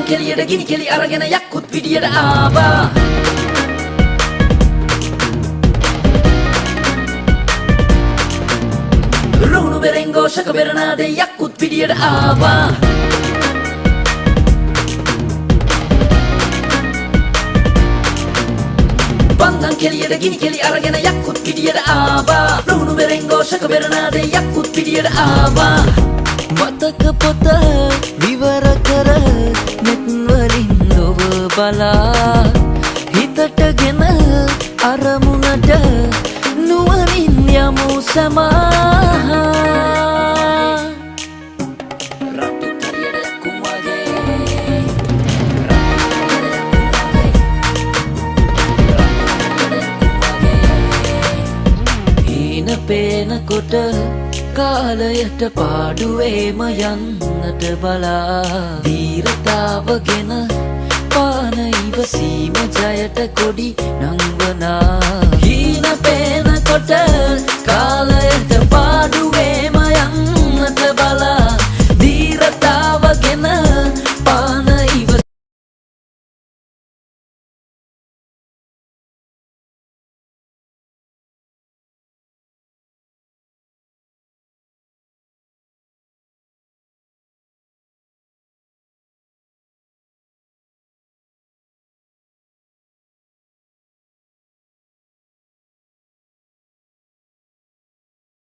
කෙලියට ගිනි කෙලි අරගෙන යක්කුත් පිටියට ආවා රුණු බෙරෙන් ഘോഷක බෙරනාදේ යක්කුත් පිටියට ආවා බන්ධන් කෙලියට ගිනි කෙලි අරගෙන යක්කුත් පිටියට ආවා රුණු බෙරෙන් ഘോഷක බෙරනාදේ යක්කුත් පිටියට ආවා මතක පොත විවර කර නෙත් වලින් ලොව බලා හිතටගෙන අරමුණට නුවණින් යමු සමා හීන පේනකොට කාලයට පාඩුවේම යන්නට බලා දීර්තාවගෙන පාන ඉවසීම ජයට කොඩි නංවනා හීන පේනකොට කාලයට පාඩුවේ